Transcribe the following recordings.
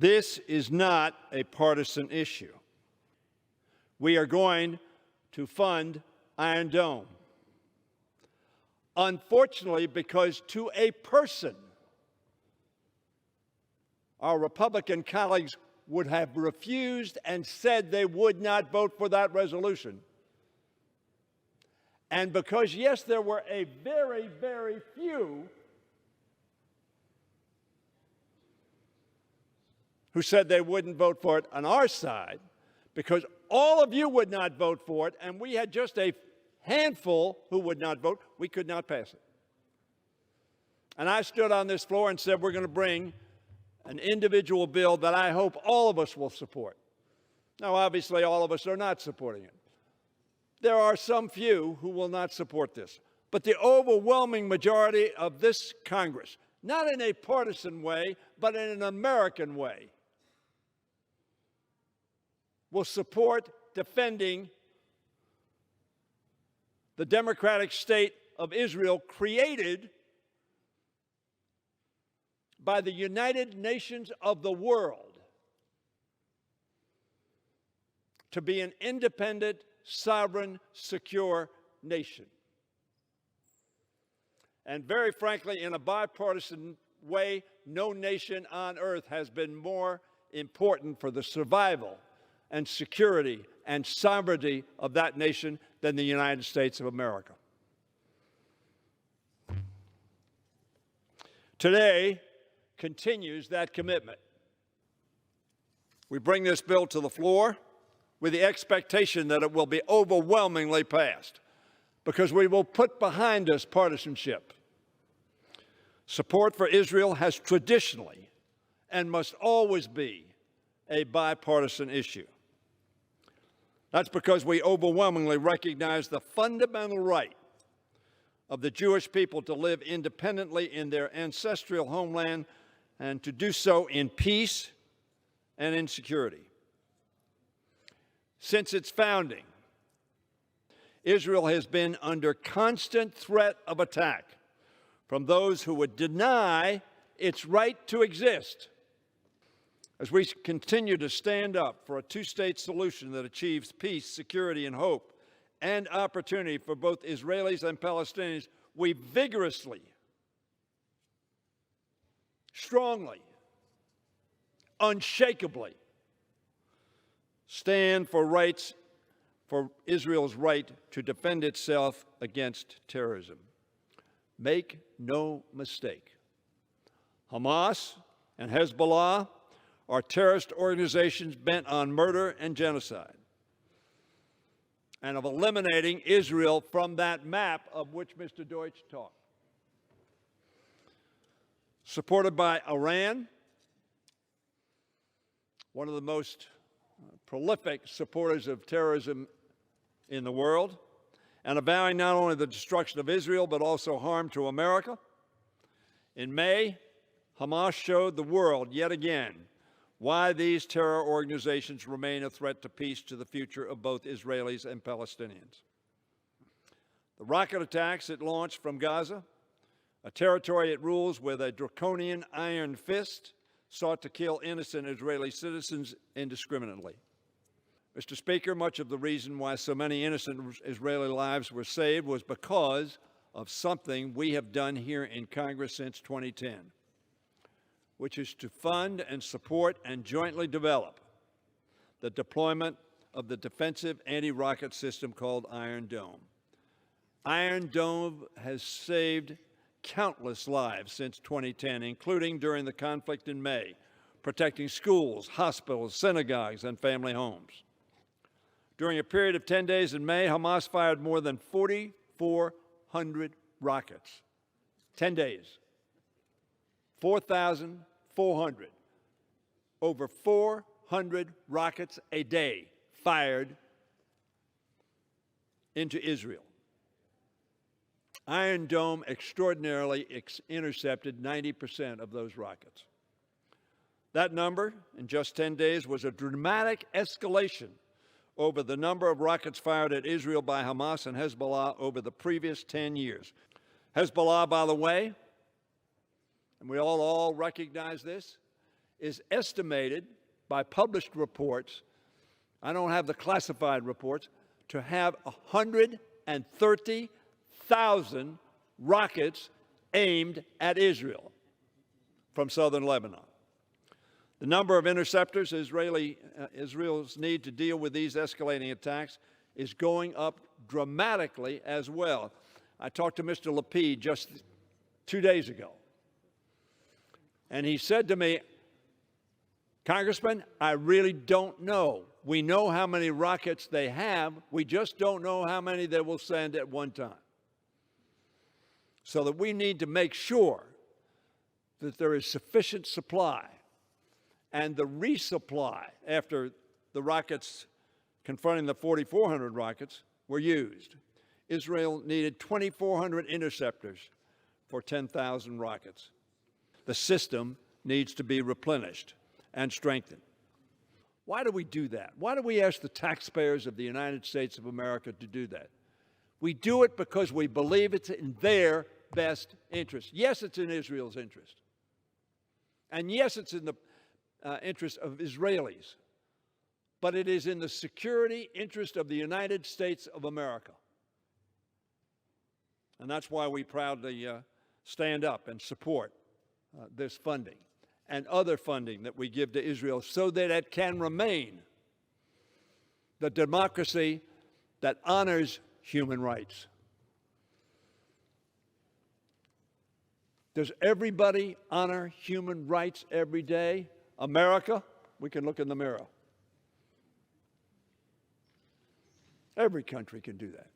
This is not a partisan issue. We are going to fund Iron Dome. Unfortunately, because to a person, our Republican colleagues would have refused and said they would not vote for that resolution. And because, yes, there were a very, very few who said they wouldn't vote for it on our side, because all of you would not vote for it, and we had just a handful who would not vote, we could not pass it. And I stood on this floor and said we're going to bring an individual bill that I hope all of us will support. Now, obviously, all of us are not supporting it. There are some few who will not support this. But the overwhelming majority of this Congress, not in a partisan way, but in an American way, will support defending the democratic state of Israel created by the United Nations of the world to be an independent, sovereign, secure nation. And very frankly, in a bipartisan way, no nation on earth has been more important for the survival and security and sovereignty of that nation than the United States of America. Today continues that commitment. We bring this bill to the floor with the expectation that it will be overwhelmingly passed, because we will put behind us partisanship. Support for Israel has traditionally and must always be a bipartisan issue. That's because we overwhelmingly recognize the fundamental right of the Jewish people to live independently in their ancestral homeland and to do so in peace and in security. Since its founding, Israel has been under constant threat of attack from those who would deny its right to exist. As we continue to stand up for a two-state solution that achieves peace, security, and hope, and opportunity for both Israelis and Palestinians, we vigorously, strongly, unshakably stand for Israel's right to defend itself against terrorism. Make no mistake, Hamas and Hezbollah are terrorist organizations bent on murder and genocide, and of eliminating Israel from that map of which Mr. Deutsch talked. Supported by Iran, one of the most prolific supporters of terrorism in the world, and avowing not only the destruction of Israel, but also harm to America. In May, Hamas showed the world yet again why these terror organizations remain a threat to peace, to the future of both Israelis and Palestinians. The rocket attacks it launched from Gaza, a territory it rules with a draconian iron fist, sought to kill innocent Israeli citizens indiscriminately. Mr. Speaker, much of the reason why so many innocent Israeli lives were saved was because of something we have done here in Congress since 2010, which is to fund and support and jointly develop the deployment of the defensive anti-rocket system called Iron Dome. Iron Dome has saved countless lives since 2010, including during the conflict in May, protecting schools, hospitals, synagogues, and family homes. During a period of 10 days in May, Hamas fired more than 4,400 rockets. 10 days. 4,400. Over 400 rockets a day fired into Israel. Iron Dome extraordinarily intercepted 90% of those rockets. That number, in just 10 days, was a dramatic escalation over the number of rockets fired at Israel by Hamas and Hezbollah over the previous 10 years. Hezbollah, by the way, and we all recognize this, is estimated by published reports, I don't have the classified reports, to have 130,000 rockets aimed at Israel from southern Lebanon. The number of interceptors Israel's need to deal with these escalating attacks is going up dramatically as well. I talked to Mr. Lapid just 2 days ago, and he said to me, Congressman, I really don't know. We know how many rockets they have. We just don't know how many they will send at one time. So that we need to make sure that there is sufficient supply, and the resupply after the rockets confronting the 4,400 rockets were used. Israel needed 2,400 interceptors for 10,000 rockets. The system needs to be replenished and strengthened. Why do we do that? Why do we ask the taxpayers of the United States of America to do that? We do it because we believe it's in their best interest. Yes, it's in Israel's interest. And yes, it's in the interest of Israelis. But it is in the security interest of the United States of America. And that's why we proudly stand up and support this funding and other funding that we give to Israel so that it can remain the democracy that honors human rights. Does everybody honor human rights every day? America, we can look in the mirror. Every country can do that.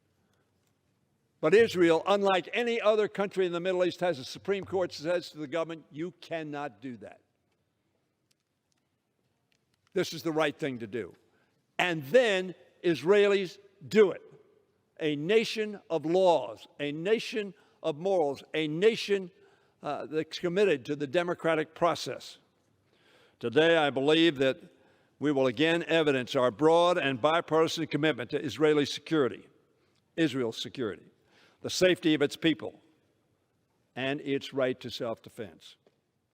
But Israel, unlike any other country in the Middle East, has a Supreme Court that says to the government, you cannot do that. This is the right thing to do. And then Israelis do it. A nation of laws, a nation of morals, a nation that's committed to the democratic process. Today, I believe that we will again evidence our broad and bipartisan commitment to Israeli security, Israel's security, the safety of its people, and its right to self-defense.